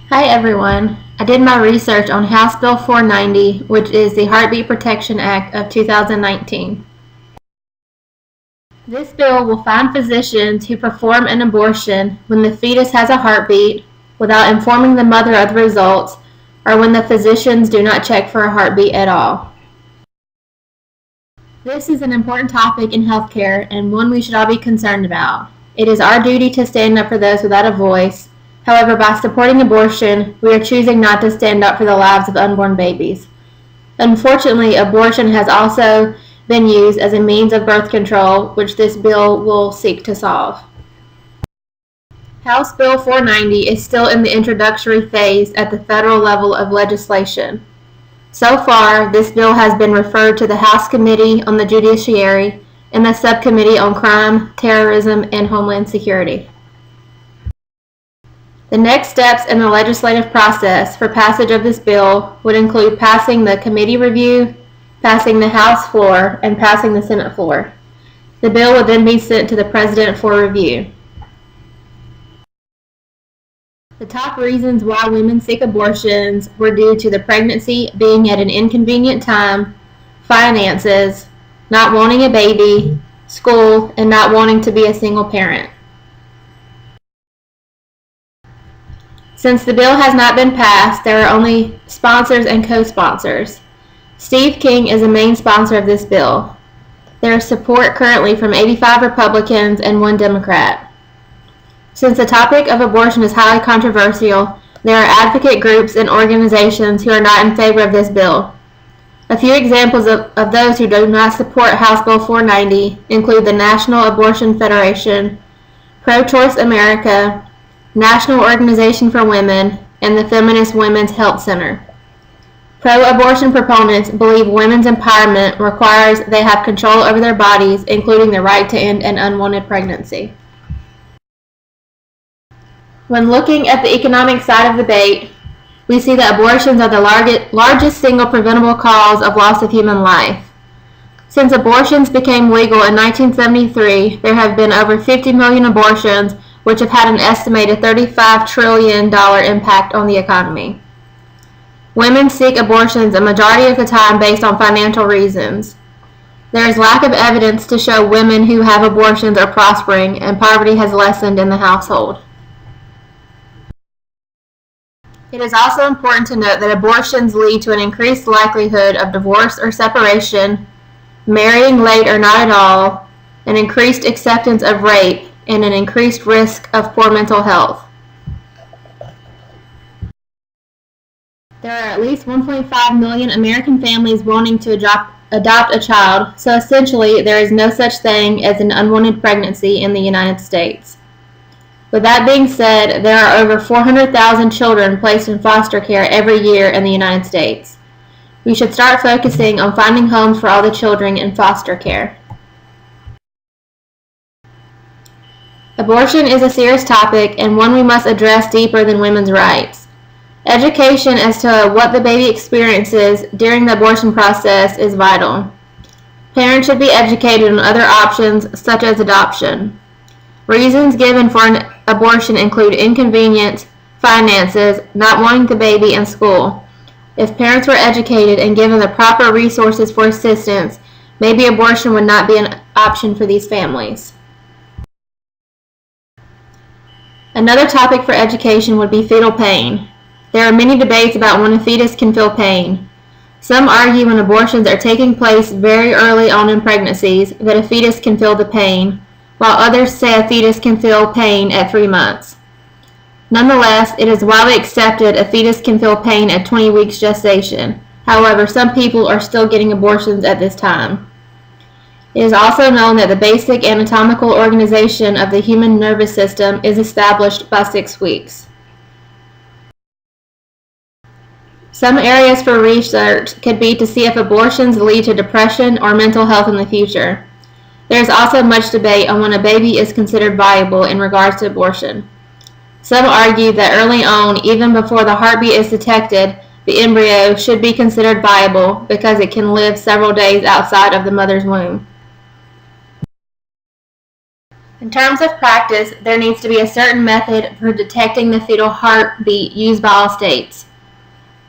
Hi everyone. I did my research on House Bill 490, which is the Heartbeat Protection Act of 2019. This bill will fine physicians who perform an abortion when the fetus has a heartbeat without informing the mother of the results, or when the physicians do not check for a heartbeat at all. This is an important topic in healthcare and one we should all be concerned about. It is our duty to stand up for those without a voice. However, by supporting abortion, we are choosing not to stand up for the lives of unborn babies. Unfortunately, abortion has also been used as a means of birth control, which this bill will seek to solve. House Bill 490 is still in the introductory phase at the federal level of legislation. So far, this bill has been referred to the House Committee on the Judiciary and the Subcommittee on Crime, Terrorism, and Homeland Security. The next steps in the legislative process for passage of this bill would include passing the committee review, passing the House floor, and passing the Senate floor. The bill would then be sent to the President for review. The top reasons why women seek abortions were due to the pregnancy being at an inconvenient time, finances, not wanting a baby, school, and not wanting to be a single parent. Since the bill has not been passed, there are only sponsors and co-sponsors. Steve King is the main sponsor of this bill. There is support currently from 85 Republicans and 1 Democrat. Since the topic of abortion is highly controversial, there are advocate groups and organizations who are not in favor of this bill. A few examples of those who do not support House Bill 490 include the National Abortion Federation, Pro-Choice America, National Organization for Women, and the Feminist Women's Health Center. Pro-abortion proponents believe women's empowerment requires they have control over their bodies, including the right to end an unwanted pregnancy. When looking at the economic side of the debate, we see that abortions are the largest single preventable cause of loss of human life. Since abortions became legal in 1973, there have been over 50 million abortions, which have had an estimated $35 trillion impact on the economy. Women seek abortions a majority of the time based on financial reasons. There is lack of evidence to show women who have abortions are prospering, and poverty has lessened in the household. It is also important to note that abortions lead to an increased likelihood of divorce or separation, marrying late or not at all, an increased acceptance of rape, and an increased risk of poor mental health. There are at least 1.5 million American families wanting to adopt a child, so essentially there is no such thing as an unwanted pregnancy in the United States. With that being said, there are over 400,000 children placed in foster care every year in the United States. We should start focusing on finding homes for all the children in foster care. Abortion is a serious topic and one we must address deeper than women's rights. Education as to what the baby experiences during the abortion process is vital. Parents should be educated on other options such as adoption. Reasons given for an abortion include inconvenience, finances, not wanting the baby, and school. If parents were educated and given the proper resources for assistance, maybe abortion would not be an option for these families. Another topic for education would be fetal pain. There are many debates about when a fetus can feel pain. Some argue when abortions are taking place very early on in pregnancies that a fetus can feel the pain, while others say a fetus can feel pain at 3 months. Nonetheless, it is widely accepted a fetus can feel pain at 20 weeks gestation. However, some people are still getting abortions at this time. It is also known that the basic anatomical organization of the human nervous system is established by 6 weeks. Some areas for research could be to see if abortions lead to depression or mental health in the future. There is also much debate on when a baby is considered viable in regards to abortion. Some argue that early on, even before the heartbeat is detected, the embryo should be considered viable because it can live several days outside of the mother's womb. In terms of practice, there needs to be a certain method for detecting the fetal heartbeat used by all states.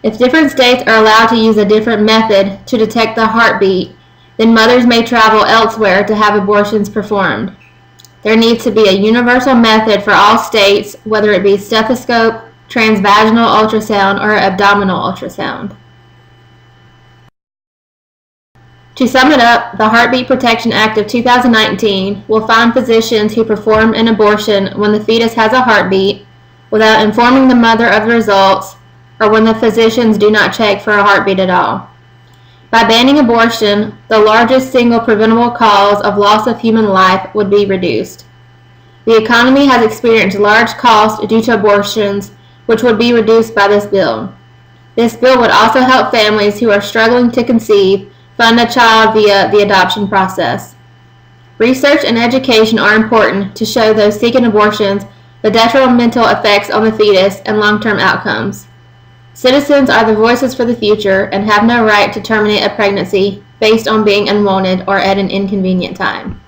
If different states are allowed to use a different method to detect the heartbeat, then mothers may travel elsewhere to have abortions performed. There needs to be a universal method for all states, whether it be stethoscope, transvaginal ultrasound, or abdominal ultrasound. To sum it up, the Heartbeat Protection Act of 2019 will fine physicians who perform an abortion when the fetus has a heartbeat without informing the mother of the results, or when the physicians do not check for a heartbeat at all. By banning abortion, the largest single preventable cause of loss of human life would be reduced. The economy has experienced large costs due to abortions, which would be reduced by this bill. This bill would also help families who are struggling to conceive fund a child via the adoption process. Research and education are important to show those seeking abortions the detrimental effects on the fetus and long-term outcomes. Citizens are the voices for the future and have no right to terminate a pregnancy based on being unwanted or at an inconvenient time.